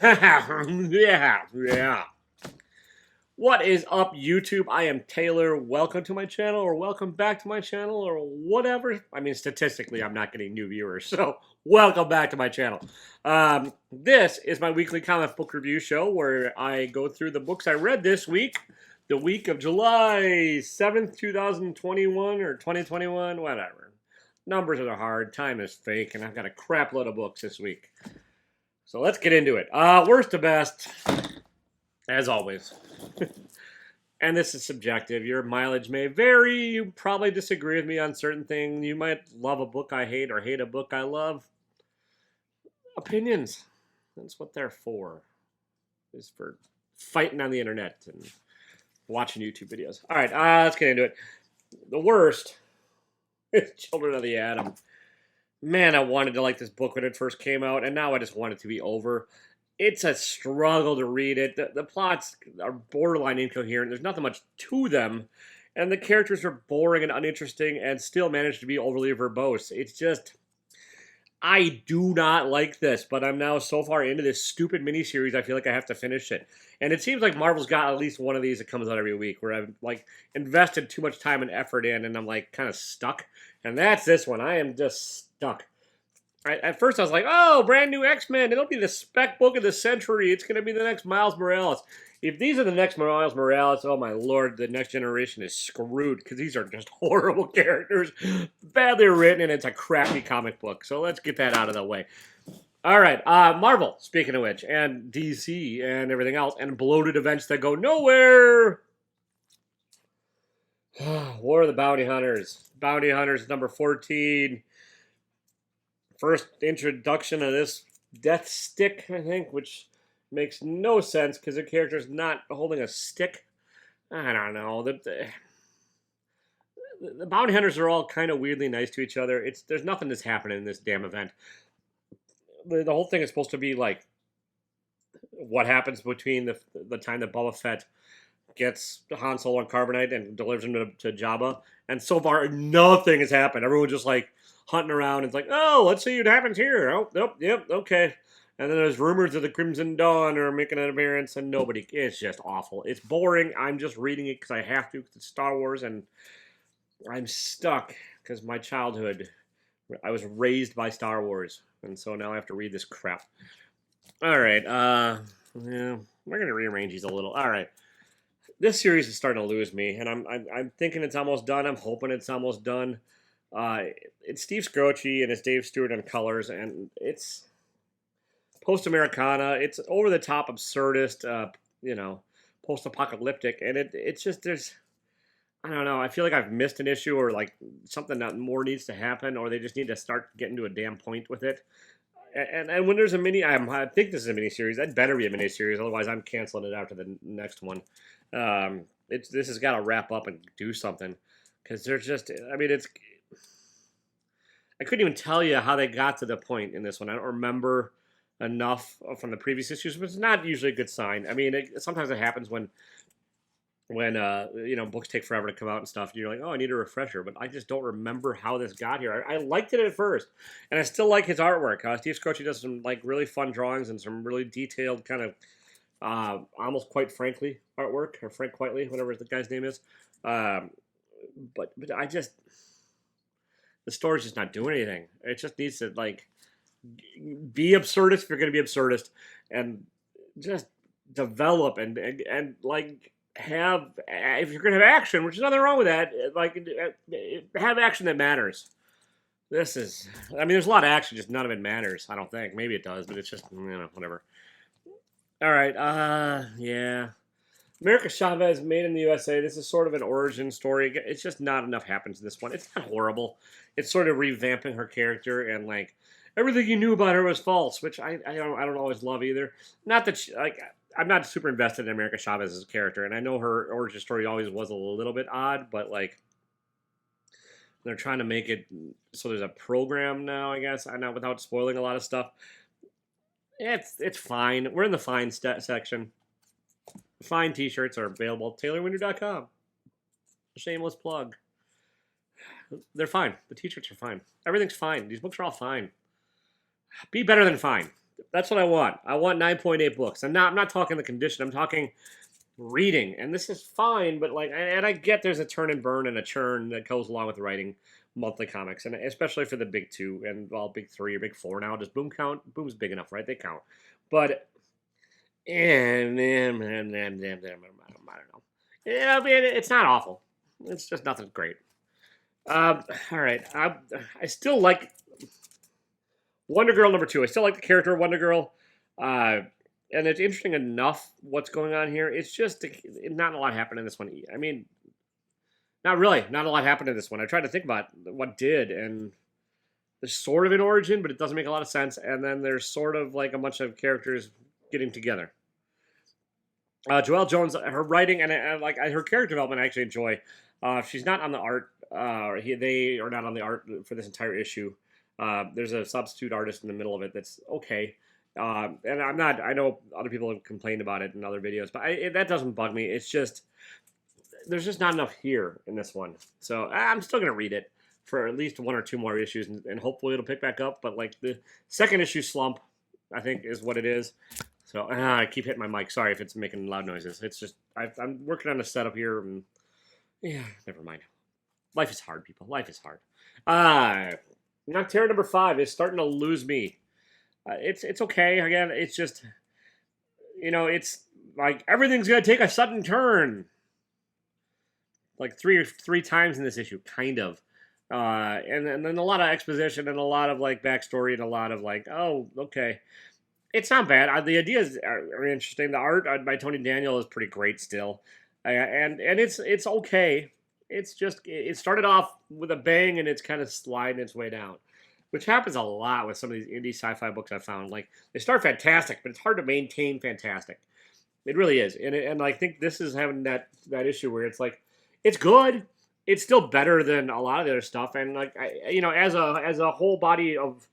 Yeah. What is up, YouTube? I am Taylor. Welcome to my channel, or welcome back to my channel, or whatever. I mean, statistically, I'm not getting new viewers, so welcome back to my channel. This is my weekly comic book review show where I go through the books I read this week, the week of July 7th, 2021, or 2021, whatever. Numbers are hard, time is fake, and I've got a crap load of books this week. So let's get into it. Worst to best, as always. And this is subjective. Your mileage may vary. You probably disagree with me on certain things. You might love a book I hate or hate a book I love. Opinions. That's what they're for. Is for fighting on the internet and watching YouTube videos. All right, let's get into it. The worst is Children of the Atom. Man, I wanted to like this book when it first came out, and now I just want it to be over. It's a struggle to read it. The plots are borderline incoherent. There's nothing much to them, and the characters are boring and uninteresting and still manage to be overly verbose. It's just, I do not like this, but I'm now so far into this stupid miniseries, I feel like I have to finish it. And it seems like Marvel's got at least one of these that comes out every week where I've like invested too much time and effort in, and I'm like kind of stuck. And that's this one. I am just stuck. At first I was like, oh, brand new X-Men. It'll be the spec book of the century. It's going to be the next Miles Morales. If these are the next Miles Morales, oh my lord, the next generation is screwed because these are just horrible characters. Badly written, and it's a crappy comic book. So let's get that out of the way. All right, Marvel, speaking of which, and DC and everything else, and bloated events that go nowhere. War of the Bounty Hunters. Bounty Hunters number 14. First introduction of this death stick, I think, which makes no sense because the character's not holding a stick. I don't know. The bounty hunters are all kind of weirdly nice to each other. There's nothing that's happening in this damn event. The whole thing is supposed to be like what happens between the time that Boba Fett gets Han Solo and Carbonite and delivers him to Jabba. And so far, nothing has happened. Everyone's just like hunting around. It's like, oh, let's see what happens here. Oh, nope, yep, okay. And then there's rumors of the Crimson Dawn are making an appearance, and nobody. It's just awful. It's boring. I'm just reading it because I have to, because it's Star Wars, and I'm stuck because my childhood, I was raised by Star Wars, and so now I have to read this crap. All right, yeah, we're gonna rearrange these a little. All right. This series is starting to lose me, and I'm thinking it's almost done. I'm hoping it's almost done. It's Steve Scrocci and it's Dave Stewart on colors, and it's post-Americana. It's over-the-top absurdist, post-apocalyptic, and it's just I don't know. I feel like I've missed an issue, or like something that more needs to happen, or they just need to start getting to a damn point with it. And when there's a I think this is a mini series. That better be a mini series, otherwise I'm canceling it after the next one. This has got to wrap up and do something, because there's just, I mean, I couldn't even tell you how they got to the point in this one. I don't remember enough from the previous issues, but it's not usually a good sign. I mean, sometimes it happens when books take forever to come out and stuff. You're like, oh, I need a refresher, but I just don't remember how this got here. I liked it at first, and I still like his artwork. Steve Scrocci does some like really fun drawings and some really detailed kind of almost quite frankly artwork, or Frank Quitely, whatever the guy's name is. But I just, the story's just not doing anything. It just needs to like be absurdist if you're going to be absurdist, and just develop and like have, if you're going to have action, which is nothing wrong with that, like have action that matters. This is, I mean, there's a lot of action, just none of it matters. I don't think. Maybe it does, but it's just, whatever. All right, yeah. America Chavez, made in the USA. This is sort of an origin story. It's just not enough happens in this one. It's not horrible. It's sort of revamping her character, and like everything you knew about her was false, which I don't always love either. Not that I'm not super invested in America Chavez's character, and I know her origin story always was a little bit odd, but like they're trying to make it so there's a program now, I guess. I know, without spoiling a lot of stuff. It's fine. We're in the fine section. Fine t-shirts are available at TaylorWinter.com. Shameless plug. They're fine. The t-shirts are fine. Everything's fine. These books are all fine. Be better than fine. That's what I want. I want 9.8 books. I'm not talking the condition. I'm talking reading, and this is fine. But like, and I get there's a turn and burn and a churn that goes along with writing monthly comics, and especially for the big two and well, big three or big four now. Does Boom count? Boom's big enough, right? They count. But and I don't know. Yeah, I mean, it's not awful. It's just nothing great. All right. I still like Wonder Girl number 2. I still like the character of Wonder Girl. And it's interesting enough what's going on here. It's just not a lot happened in this one. I mean, not really. Not a lot happened in this one. I tried to think about what did, and there's sort of an origin, but it doesn't make a lot of sense. And then there's sort of like a bunch of characters getting together. Joelle Jones, her writing and her character development, I actually enjoy. She's not on the art. They are not on the art for this entire issue. There's a substitute artist in the middle of it that's okay. And I'm not. I know other people have complained about it in other videos, but that doesn't bug me. It's just there's just not enough here in this one. So I'm still gonna read it for at least 1 or 2 more issues, and hopefully it'll pick back up. But like the second issue slump, I think is what it is. So I keep hitting my mic. Sorry if it's making loud noises. It's just I'm working on a setup here, and yeah, never mind. Life is hard, people. Life is hard. Now Terror number 5 is starting to lose me. It's okay. Again, it's just it's like everything's gonna take a sudden turn. Like three times in this issue, kind of. And then a lot of exposition and a lot of like backstory and a lot of like, oh, okay. It's not bad. The ideas are interesting. The art by Tony Daniel is pretty great still, and it's okay. It's just it started off with a bang and it's kind of sliding its way down, which happens a lot with some of these indie sci-fi books I've found. Like they start fantastic, but it's hard to maintain fantastic. It really is, and I think this is having that issue where it's like it's good. It's still better than a lot of the other stuff, and like as a whole body of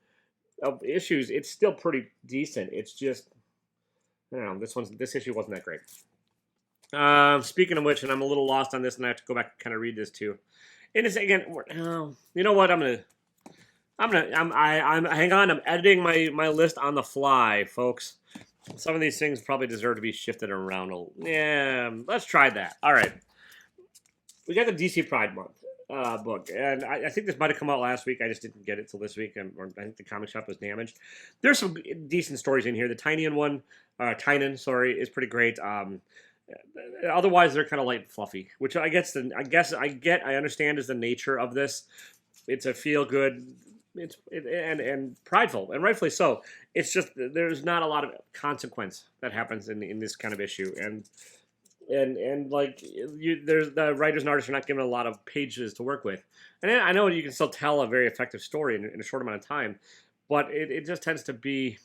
issues, it's still pretty decent. It's just I don't know. This issue wasn't that great. Speaking of which, and I'm a little lost on this, and I have to go back and kind of read this too. And it's again, you know what? I'm hang on. I'm editing my list on the fly, folks. Some of these things probably deserve to be shifted around. Yeah, let's try that. All right, we got the DC Pride Month book, and I think this might have come out last week. I just didn't get it till this week, or I think the comic shop was damaged. There's some decent stories in here. The Tynion one, is pretty great. Otherwise, they're kind of light and fluffy, which I understand is the nature of this. It's a feel good. And prideful, and rightfully so. It's just there's not a lot of consequence that happens in this kind of issue, and like there's the writers and artists are not given a lot of pages to work with. And I know you can still tell a very effective story in a short amount of time, but it just tends to be,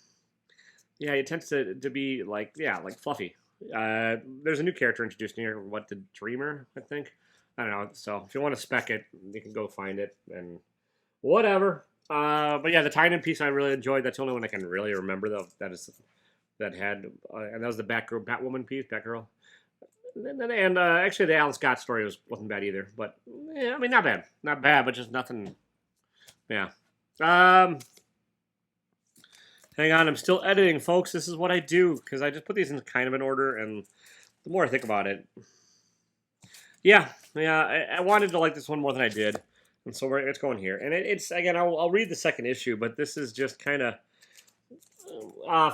like fluffy. There's a new character introduced in here. What, the Dreamer? I think. I don't know. So if you want to spec it, you can go find it and whatever. But yeah, the Tynion piece I really enjoyed. That's the only one I can really remember though. And that was the Batwoman piece, Batgirl. And actually, the Alan Scott story wasn't bad either. But yeah, I mean, not bad, but just nothing. Yeah. Hang on, I'm still editing, folks. This is what I do because I just put these in kind of an order, and the more I think about it, I wanted to like this one more than I did. And so it's going here. And it's, again, I'll read the second issue, but this is just kind of...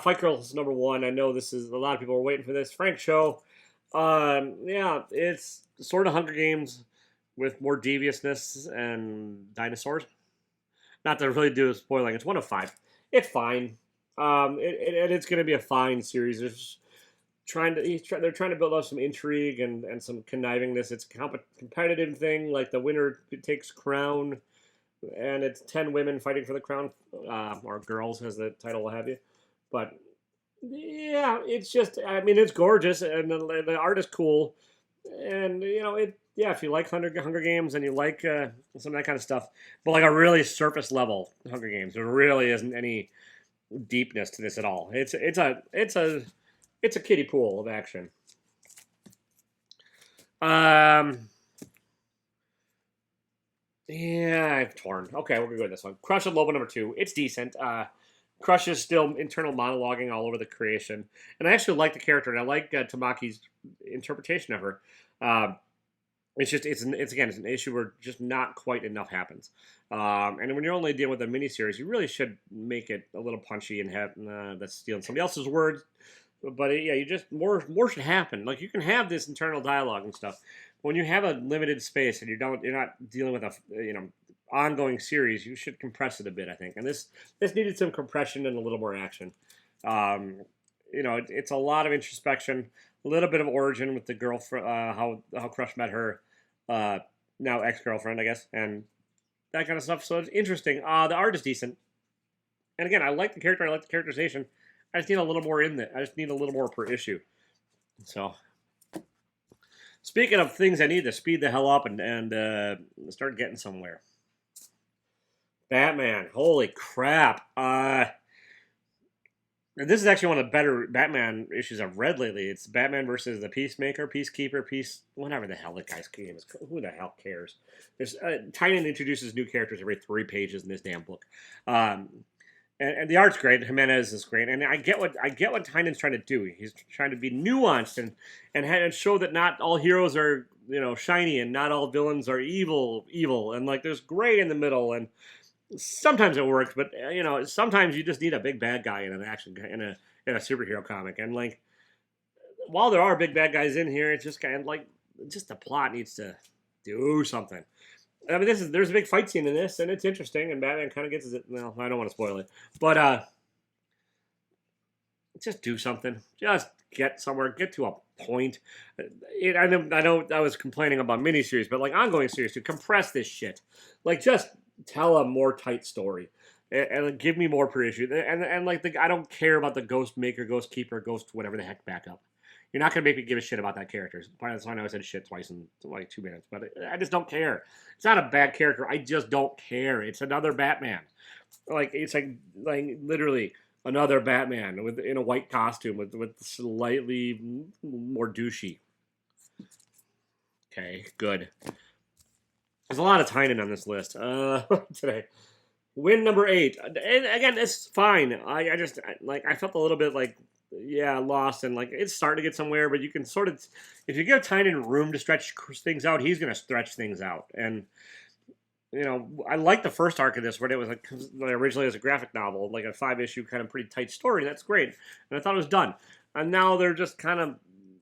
Fight Girls number 1. I know this is... A lot of people are waiting for this. Frank Cho. It's sort of Hunger Games with more deviousness and dinosaurs. Not to really do spoiling. It's 1 of 5. It's fine. It's going to be a fine series. They're trying to build up some intrigue and some connivingness. It's a competitive thing, like the winner takes crown, and it's 10 women fighting for the crown, or girls, as the title will have you. But yeah, it's just, I mean, it's gorgeous, and the art is cool, and if you like Hunger Games and you like some of that kind of stuff, but like a really surface level Hunger Games, there really isn't any deepness to this at all. It's a kiddie pool of action. Yeah, I've torn. Okay, we're gonna go with this one. Crush of Lobo number 2. It's decent. Crush is still internal monologuing all over the creation, and I actually like the character, and I like Tamaki's interpretation of her. Um, it's just it's again it's an issue where just not quite enough happens. And when you're only dealing with a miniseries, you really should make it a little punchy and have that's stealing somebody else's words. But yeah, you just more should happen. Like you can have this internal dialogue and stuff. When you have a limited space and you're not dealing with a ongoing series, you should compress it a bit, I think. And this needed some compression and a little more action. Um, it's a lot of introspection, a little bit of origin with the girlfriend, how Crush met her, now ex-girlfriend, I guess, and that kind of stuff. So it's interesting. The art is decent, and again, I like the character, I like the characterization. I just need a little more in there. I just need a little more per issue. So, speaking of things I need to speed the hell up and start getting somewhere. Batman. Holy crap. This is actually one of the better Batman issues I've read lately. It's Batman versus the Peacemaker, Peacekeeper, whatever the hell the guy's name is. Who the hell cares? Tynion introduces new characters every 3 pages in this damn book. And the art's great. Jimenez is great, and I get what Tynion's trying to do. He's trying to be nuanced and show that not all heroes are shiny and not all villains are evil, and like there's gray in the middle. And sometimes it works, but sometimes you just need a big bad guy in a superhero comic. And like while there are big bad guys in here, it's just kind of like the plot needs to do something. I mean, there's a big fight scene in this, and it's interesting, and Batman kind of gets it. Well, I don't want to spoil it, but just do something. Just get somewhere. Get to a point. I know I was complaining about miniseries, but like ongoing series, to compress this shit. Like just tell a more tight story, and give me more per issue. And like I don't care about the Ghost Maker, Ghost Keeper, Ghost whatever the heck backup. You're not going to make me give a shit about that character. That's why I know I said shit twice in like 2 minutes, but I just don't care. It's not a bad character. I just don't care. It's another Batman. Like it's like literally another Batman in a white costume with slightly more douchey. Okay, good. There's a lot of Tynion on this list today. Win number 8. And again, it's fine. I felt a little bit like lost, and like it's starting to get somewhere, but you can sort of, if you give Tynion room to stretch things out, he's going to stretch things out. And I like the first arc of this, where it was like originally as a graphic novel, like a 5-issue kind of pretty tight story. That's great, and I thought it was done. And now they're just kind of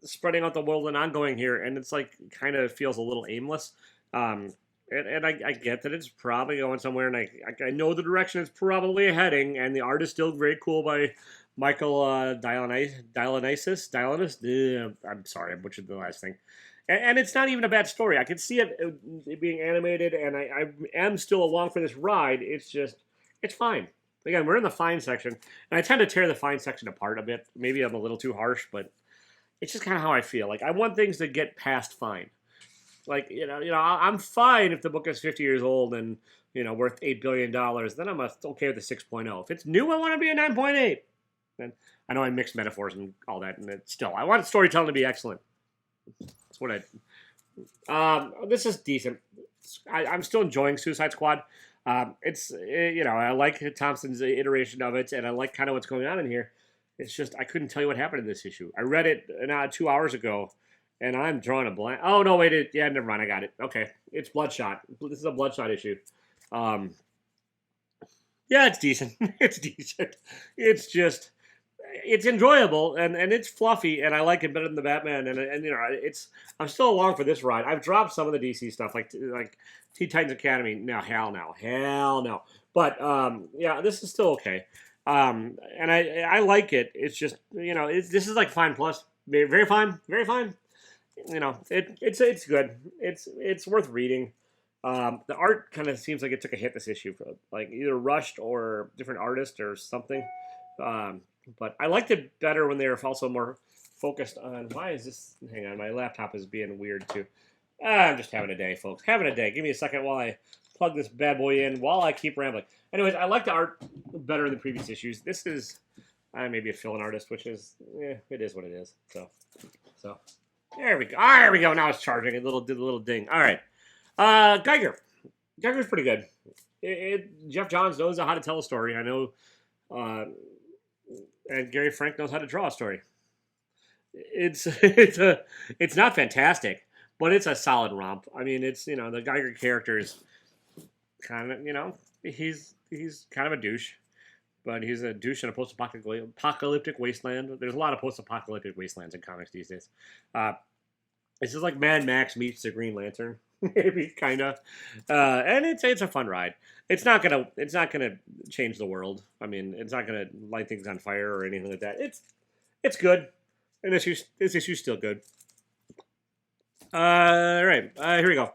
spreading out the world and ongoing here, and it's like kind of feels a little aimless. And I get that it's probably going somewhere, and I know the direction it's probably heading, and the art is still very cool by Michael Dionysus. I'm sorry, I butchered the last thing. And it's not even a bad story. I can see it being animated, and I am still along for this ride. It's fine. Again, we're in the fine section, and I tend to tear the fine section apart a bit. Maybe I'm a little too harsh, but it's just kind of how I feel. Like I want things to get past fine. Like I'm fine if the book is 50 years old and worth $8 billion. Then I'm okay with the 6.0. If it's new, I want to be a 9.8. And I know I mixed metaphors and all that, and I want storytelling to be excellent. That's what this is decent. I'm still enjoying Suicide Squad. I like Thompson's iteration of it, and I like kind of what's going on in here. It's just I couldn't tell you what happened in this issue. I read it 2 hours ago, and I'm drawing a blank. Oh no, wait, never mind. I got it. Okay, it's Bloodshot. This is a Bloodshot issue. Yeah, it's decent. It's decent. It's enjoyable and it's fluffy, and I like it better than the Batman. And I'm still along for this ride. I've dropped some of the DC stuff like Teen Titans Academy. No, hell no. But this is still okay. And I like it. It's just this is like fine plus, very, very fine, very fine. It's good. It's worth reading. The art kind of seems like it took a hit this issue, for like either rushed or different artist or something. But I liked it better when they were also more focused on. Why is this? Hang on, my laptop is being weird too. I'm just having a day, folks. Having a day. Give me a second while I plug this bad boy in while I keep rambling. Anyways, I like the art better than previous issues. This is maybe a fill-in artist, which is it is what it is. So there we go. There we go. Now it's charging. A little ding. All right. Geiger. Geiger's pretty good. Jeff Johns knows how to tell a story. I know Uh, and Gary Frank knows how to draw a story. It's not fantastic, but it's a solid romp. I mean, it's the Geiger character is kind of he's kind of a douche, but he's a douche in a post-apocalyptic wasteland. There's a lot of post-apocalyptic wastelands in comics these days. It's just like Mad Max meets the Green Lantern, maybe kind of, and it's a fun ride. It's not gonna change the world. I mean, it's not gonna light things on fire or anything like that. It's good, and this issue's still good. All right, here we go.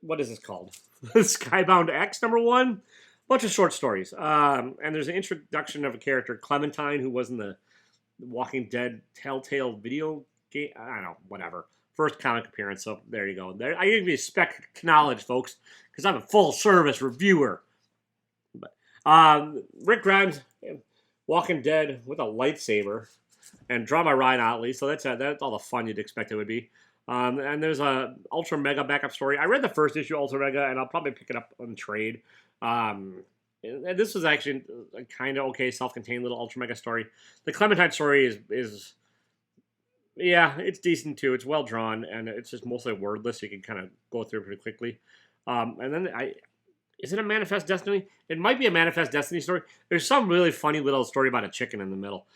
What is this called? Skybound X #1. Bunch of short stories. And there's an introduction of a character, Clementine, who was in the Walking Dead Telltale video game. I don't know, whatever. First comic appearance. So there you go. There, I give you spec knowledge, folks, because I'm a full service reviewer. But Rick Grimes, Walking Dead with a lightsaber, and draw by Ryan Otley. So that's all the fun you'd expect it would be. And there's a Ultra Mega backup story. I read the first issue of Ultra Mega, and I'll probably pick it up on trade. And this was actually a kind of okay, self-contained little Ultra Mega story. The Clementine story is yeah, it's decent too. It's well drawn, and it's just mostly wordless. So you can kind of go through it pretty quickly. And then is it a Manifest Destiny? It might be a Manifest Destiny story. There's some really funny little story about a chicken in the middle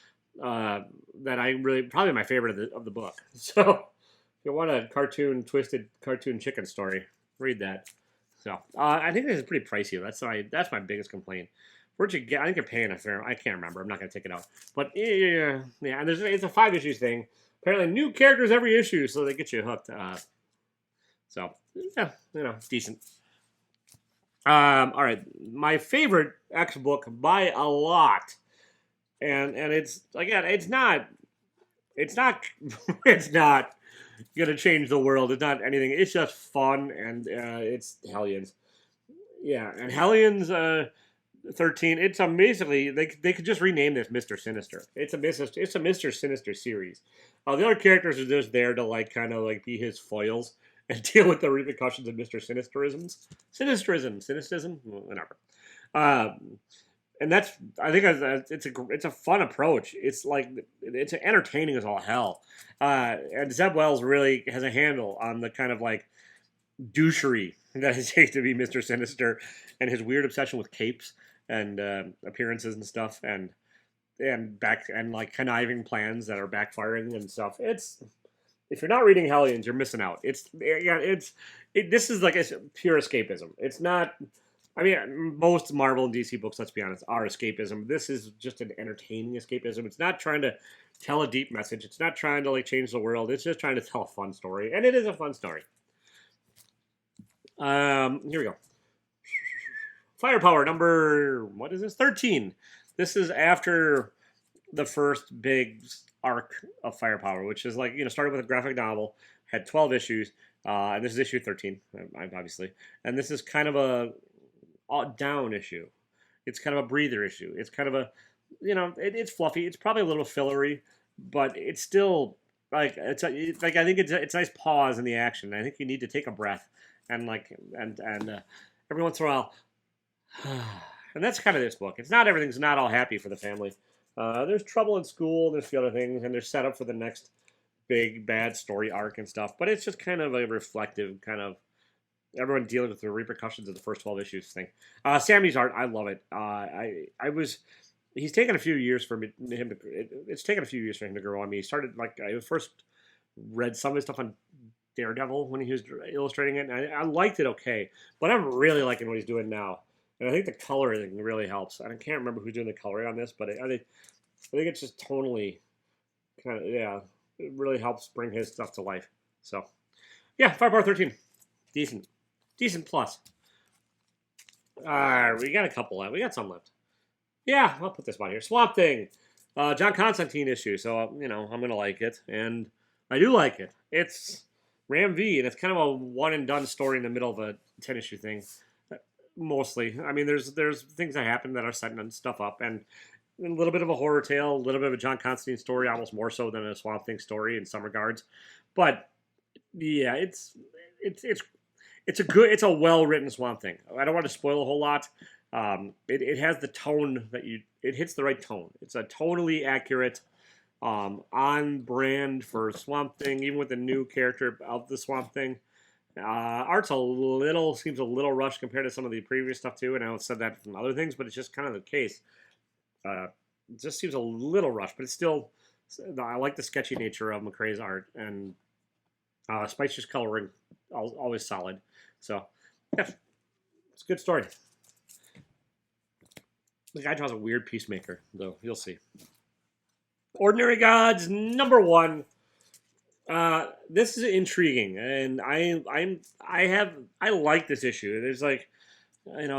that I really probably my favorite of the book. So. If you want a twisted cartoon chicken story, read that. So I think this is pretty pricey. That's my biggest complaint. Where'd you get? I think you're paying a fair. I can't remember. I'm not gonna take it out. But yeah, and it's a 5 issues thing. Apparently, new characters every issue, so they get you hooked. So yeah, decent. All right, my favorite X book by a lot, and it's again, it's not gonna change the world. It's not anything. It's just fun, and it's Hellions. Yeah, and Hellions 13. It's basically they could just rename this Mr. Sinister. It's a Mr. Sinister series. The other characters are just there to kind of be his foils and deal with the repercussions of Mr. Cynicism, whatever. And that's I think it's a fun approach. It's it's entertaining as all hell. And Zeb Wells really has a handle on the kind of douchery that it takes to be Mr. Sinister and his weird obsession with capes and appearances and stuff and conniving plans that are backfiring and stuff. If you're not reading Hellions, you're missing out. This is a pure escapism. It's not. I mean, most Marvel and DC books, let's be honest, are escapism. This is just an entertaining escapism. It's not trying to tell a deep message. It's not trying to change the world. It's just trying to tell a fun story, and it is a fun story. Here we go. Firepower number 13. This is after the first big arc of Firepower, which is started with a graphic novel, had 12 issues, and this is issue 13, obviously, and this is kind of a down issue. It's kind of a breather issue. It's kind of a, it's fluffy. It's probably a little fillery, but it's still I think it's a nice pause in the action. I think you need to take a breath and every once in a while, and that's kind of this book. Everything's not all happy for the family. There's trouble in school. There's a few other things, and they're set up for the next big bad story arc and stuff. But it's just kind of a reflective kind of. Everyone dealing with the repercussions of the first 12 issues thing. Sammy's art, I love it. He's taken a few years for him to. It's taken a few years for him to grow on me. He started I first read some of his stuff on Daredevil when he was illustrating it, and I liked it okay, but I'm really liking what he's doing now, and I think the coloring really helps. I can't remember who's doing the coloring on this, but I think it's just tonally kind of it really helps bring his stuff to life. So yeah, Firepower 13, decent plus. We got a couple left. We got some left. Yeah, I'll put this one here. Swamp Thing. John Constantine issue. So, I'm going to like it. And I do like it. It's Ram V, and it's kind of a one-and-done story in the middle of a 10-issue thing. Mostly. I mean, there's things that happen that are setting stuff up. And a little bit of a horror tale, a little bit of a John Constantine story, almost more so than a Swamp Thing story in some regards. But, yeah, it's a well-written Swamp Thing. I don't want to spoil a whole lot. It has the tone that it hits the right tone. It's a totally accurate, on brand for Swamp Thing, even with the new character of the Swamp Thing. Art's seems a little rushed compared to some of the previous stuff too, and I said that from other things, but it's just kind of the case. It just seems a little rushed, but it's still. I like the sketchy nature of McCrae's art, and Spicer's coloring always solid. So yeah, it's a good story. The guy draws a weird Peacemaker, though. You'll see. Ordinary Gods #1. This is intriguing, and I like this issue. There's like,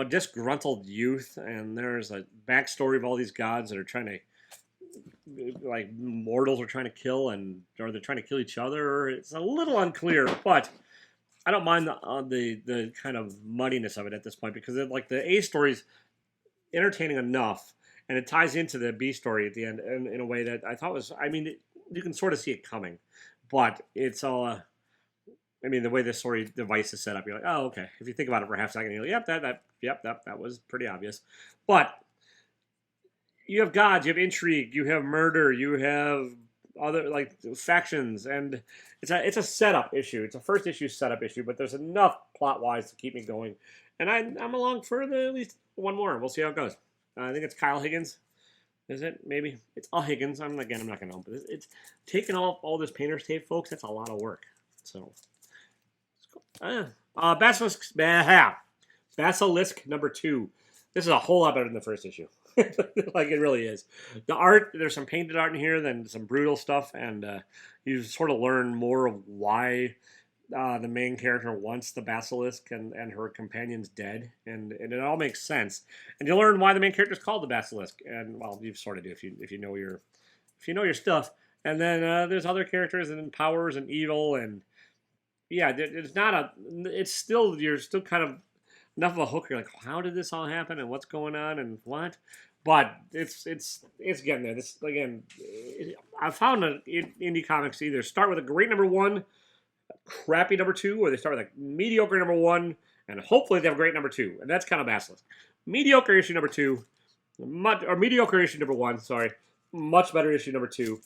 disgruntled youth, and there's a backstory of all these gods that are trying to, like, mortals are trying to kill, or they're trying to kill each other. It's a little unclear, but I don't mind the kind of muddiness of it at this point, because the A story's entertaining enough, and it ties into the B story at the end in a way that I thought was. I mean, you can sort of see it coming, but it's all. The way this story device is set up, you're like, oh, okay. If you think about it for a half second, you're like, that was pretty obvious. But you have gods, you have intrigue, you have murder, you have other factions, and it's a setup issue. It's a first issue setup issue, but there's enough plot wise to keep me going, and I'm along for at least one more. We'll see how it goes. I think it's Kyle Higgins. Is it? Maybe it's Higgins. I'm not gonna know, but it's taking off all this painter's tape, folks. That's a lot of work. So. Basilisk #2. This is a whole lot better than the first issue. Like, it really is. The art, there's some painted art in here, then some brutal stuff, and you sort of learn more of why the main character wants the basilisk and her companions dead, and it all makes sense. And you learn why the main character is called the basilisk, and well, you sort of do if you know your stuff. And then there's other characters and powers and evil, and yeah, you're still kind of enough of a hook. You're like, how did this all happen, and what's going on, and what? But it's getting there. This again, I found indie comics either start with a great #1, crappy #2, or they start with a mediocre #1, and hopefully they have a great #2, and that's kind of Basilisk. Mediocre issue #2, or mediocre issue #1. Sorry, much better issue #2.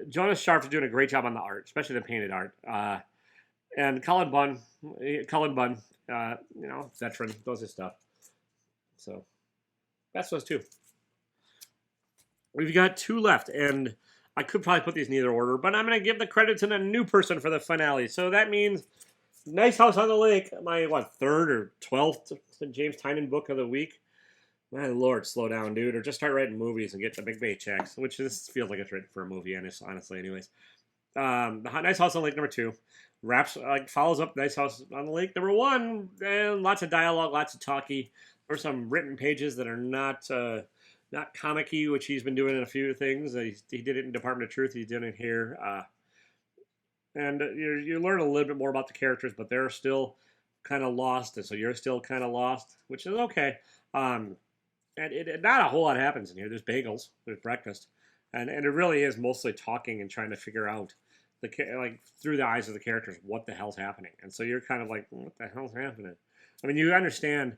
Jonas Sharp is doing a great job on the art, especially the painted art. And Cullen Bunn, veteran, does his stuff. So that's those two. We've got 2 left, and I could probably put these in either order, but I'm going to give the credit to the new person for the finale. So that means Nice House on the Lake, my 3rd or 12th James Tynion book of the week. My lord, slow down, dude, or just start writing movies and get the big paychecks, which this feels like it's written for a movie, honestly, anyways. Nice House on the Lake #2 follows up Nice House on the Lake #1, and lots of dialogue, lots of talky. There's some written pages that are not comic-y, which he's been doing in a few things. He did it in Department of Truth. He's doing it here, and you learn a little bit more about the characters, but they're still kind of lost, and so you're still kind of lost, which is okay. And not a whole lot happens in here. There's bagels, there's breakfast, and it really is mostly talking and trying to figure out through the eyes of the characters what the hell's happening. And so you're kind of like, what the hell's happening? I mean, you understand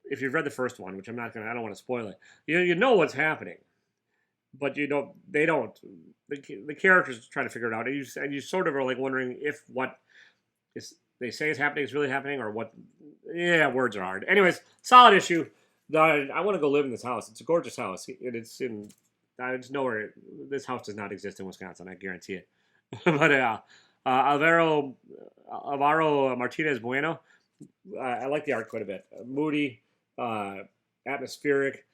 if you've read the first one, which I don't want to spoil it. You know what's happening, but they don't. The characters trying to figure it out, and you sort of are like wondering if what they say is happening is really happening, or what. Yeah, words are hard. Anyways, solid issue. I want to go live in this house. It's a gorgeous house. It's nowhere. This house does not exist in Wisconsin. I guarantee it. But Alvaro Martinez Bueno, I like the art quite a bit. Moody, atmospheric,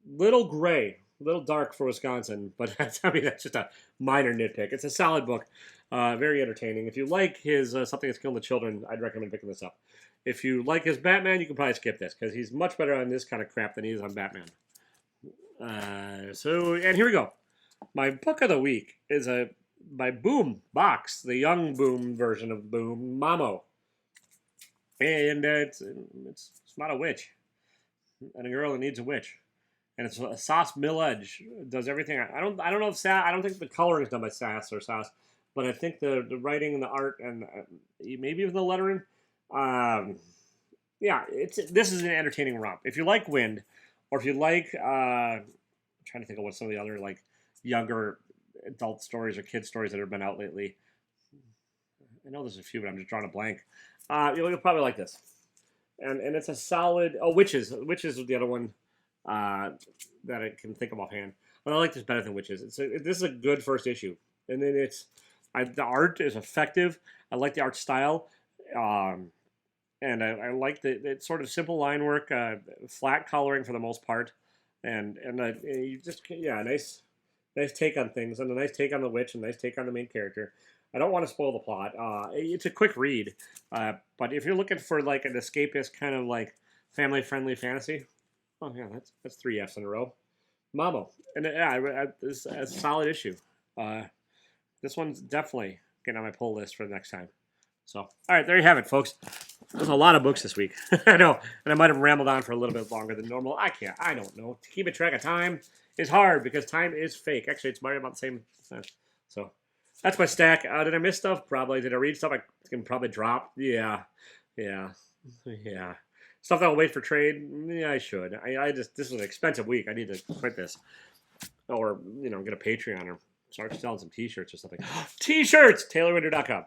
little gray, little dark for Wisconsin, but that's just a minor nitpick. It's a solid book, very entertaining. If you like his Something That's Killing the Children, I'd recommend picking this up. If you like his Batman, you can probably skip this, because he's much better on this kind of crap than he is on Batman. And here we go. My book of the week is by Boombox, the young Boom version of Boom, Mamo. And it's not a witch, and a girl that needs a witch. And it's a Sauce Millage. Does everything. I don't know if I don't think the coloring is done by Sauce, but I think the writing and the art and maybe even the lettering. yeah, this is an entertaining romp. If you like Wind, or if you like, I'm trying to think of what some of the other like younger adult stories or kid stories that have been out lately. I know there's a few, but I'm just drawing a blank. You'll probably like this, and it's a solid. Oh, Witches is the other one that I can think of offhand. But I like this better than Witches. This is a good first issue, and then the art is effective. I like the art style. Um, and I like the sort of simple line work, flat coloring for the most part, and you just nice take on things, and a nice take on the witch, and a nice take on the main character. I don't want to spoil the plot. It's a quick read, but if you're looking for like an escapist kind of like family friendly fantasy, oh yeah, that's three Fs in a row. Mamo, and it's a solid issue. Uh, this one's definitely getting on my pull list for the next time. So, all right, there you have it, folks. There's a lot of books this week. I know, and I might have rambled on for a little bit longer than normal. I don't know. To keep a track of time is hard because time is fake. Actually, it's about the same. So, that's my stack. Did I miss stuff? Probably. Did I read stuff I can probably drop? Yeah. Stuff that will wait for trade? Yeah, I should. This is an expensive week. I need to quit this. Or, get a Patreon or start selling some t-shirts or something. T-shirts! TaylorWinter.com.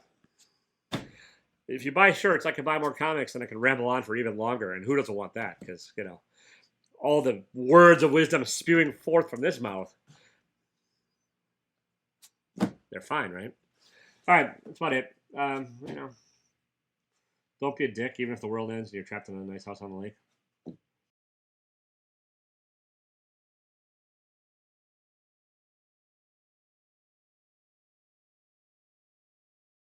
If you buy shirts, I can buy more comics and I can ramble on for even longer. And who doesn't want that? Because, all the words of wisdom spewing forth from this mouth, they're fine, right? All right, that's about it. Don't be a dick even if the world ends and you're trapped in a nice house on the lake.